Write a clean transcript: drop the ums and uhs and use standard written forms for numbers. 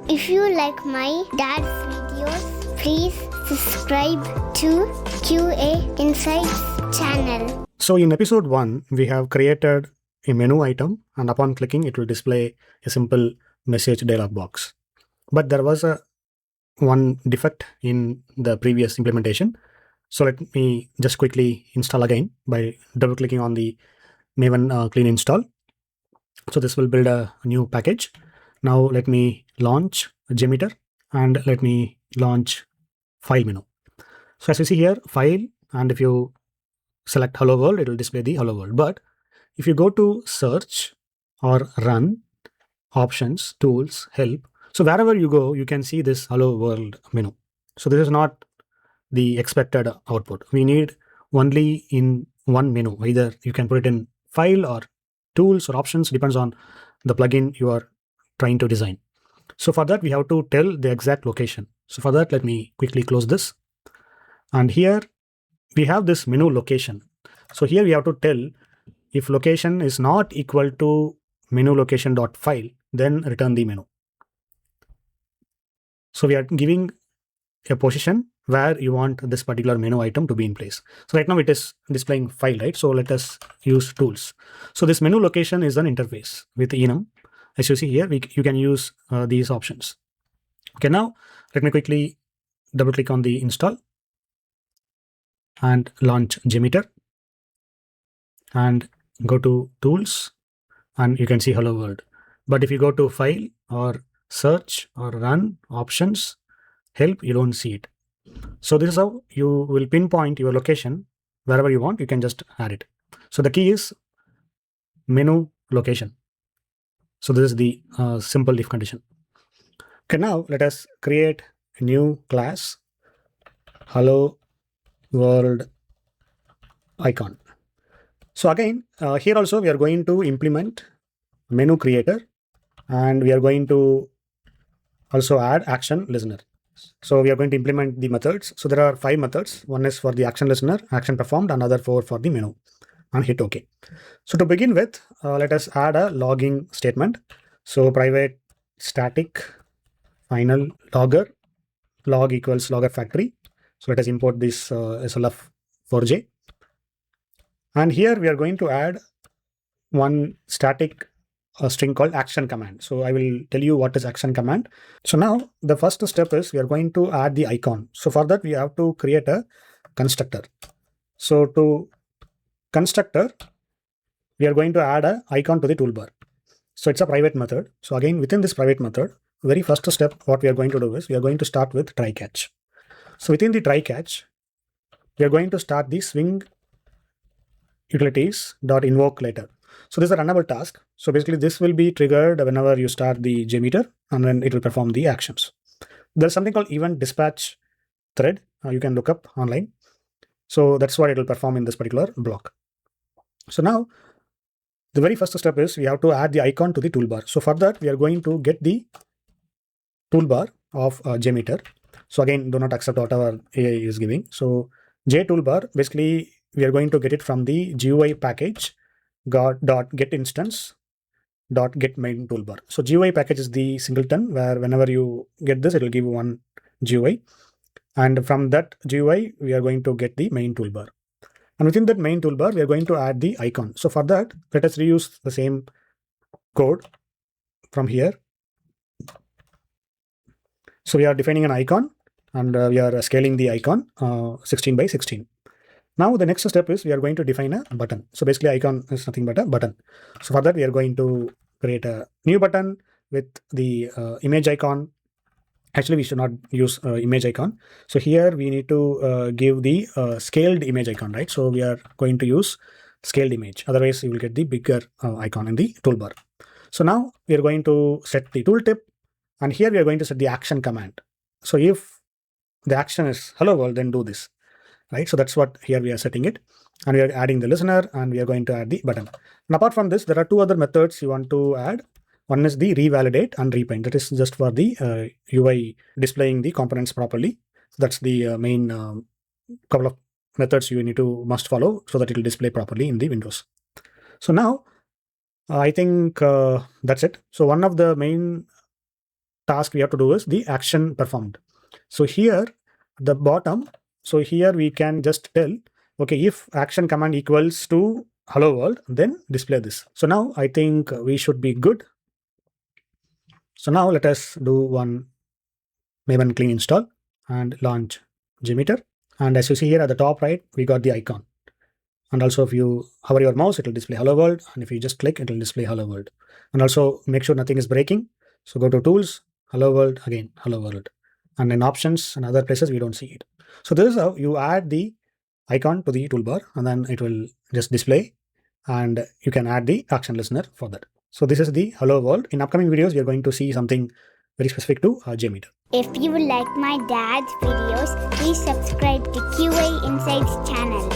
If you like my dad's videos, please subscribe to QAInsights channel. So in episode 1, we have created a menu item, and upon clicking it will display a simple message dialog box. But there was one defect in the previous implementation. So let me just quickly install again by double clicking on the Maven clean install. So this will build a new package. Now let me launch JMeter and let me launch file menu. So as you see here, file, and if you select Hello World, it will display the Hello World. But if you go to search or run, options, tools, help, so wherever you go, you can see this Hello World menu. So this is not the expected output. We need only in one menu. Either you can put it in file or tools or options, depends on the plugin you are trying to design. So for that, we have to tell the exact location. So for that, let me quickly close this. And here we have this menu location. So here we have to tell if location is not equal to menu location.file, then return the menu. So we are giving a position where you want this particular menu item to be in place. So right now it is displaying file, right? So let us use tools. So this menu location is an interface with enum. As you see here, you can use these options. Okay, now let me quickly double click on the install and launch JMeter and go to tools, and you can see Hello World. But if you go to file or search or run, options, help, you don't see it. So this is how you will pinpoint your location wherever you want. You can just add it. So the key is menu location. So this is the simple if condition. Okay, now let us create a new class, Hello World Icon. So again, here also we are going to implement menu creator, and we are going to also add action listener. So we are going to implement the methods. So there are 5 methods. One is for the action listener, action performed, another 4 for the menu, and hit OK. So to begin with, let us add a logging statement. So private static final logger, log equals logger factory. So let us import this SLF4j. And here we are going to add one static string called action command. So I will tell you what is action command. So now the first step is we are going to add the icon. So for that we have to create a constructor. So to constructor, we are going to add an icon to the toolbar. So it's a private method. So again, within this private method, very first step, what we are going to do is we are going to start with try catch. So within the try catch, we are going to start the swing utilities.invoke later. So this is a runnable task. So basically this will be triggered whenever you start the JMeter, and then it will perform the actions. There's something called event dispatch thread. You can look up online. So that's what it will perform in this particular block. So now the very first step is we have to add the icon to the toolbar. So for that, we are going to get the toolbar of JMeter. So again, do not accept whatever AI is giving. So J toolbar, basically we are going to get it from the GUIPackage .get instance .get main toolbar. So GUIPackage is the singleton where whenever you get this, it will give one GUI. And from that GUI, we are going to get the main toolbar. And within that main toolbar, we are going to add the icon. So for that, let us reuse the same code from here. So we are defining an icon, and we are scaling the icon 16 by 16. Now the next step is we are going to define a button. So basically icon is nothing but a button. So for that, we are going to create a new button with the image icon. Actually, we should not use image icon. So here we need to give the scaled image icon, right? So we are going to use scaled image. Otherwise, you will get the bigger icon in the toolbar. So now we are going to set the tooltip, and here we are going to set the action command. So if the action is hello world, then do this, right? So that's what here we are setting it, and we are adding the listener, and we are going to add the button. And apart from this, there are 2 other methods you want to add. One is the revalidate and repaint. That is just for the UI displaying the components properly. So that's the main couple of methods you need to must follow so that it will display properly in the windows. So now I think that's it. So one of the main task we have to do is the action performed. So here the bottom, so here we can just tell, okay, if action command equals to hello world, then display this. So now I think we should be good. So now let us do one Maven clean install and launch JMeter. And as you see here at the top right, we got the icon. And also if you hover your mouse, it will display hello world. And if you just click, it will display hello world. And also make sure nothing is breaking. So go to tools, hello world, again, hello world. And in options and other places, we don't see it. So this is how you add the icon to the toolbar, and then it will just display, and you can add the action listener for that. So this is the hello world. In upcoming videos, we are going to see something very specific to JMeter. If you like my dad's videos, please subscribe to QAInsights channel.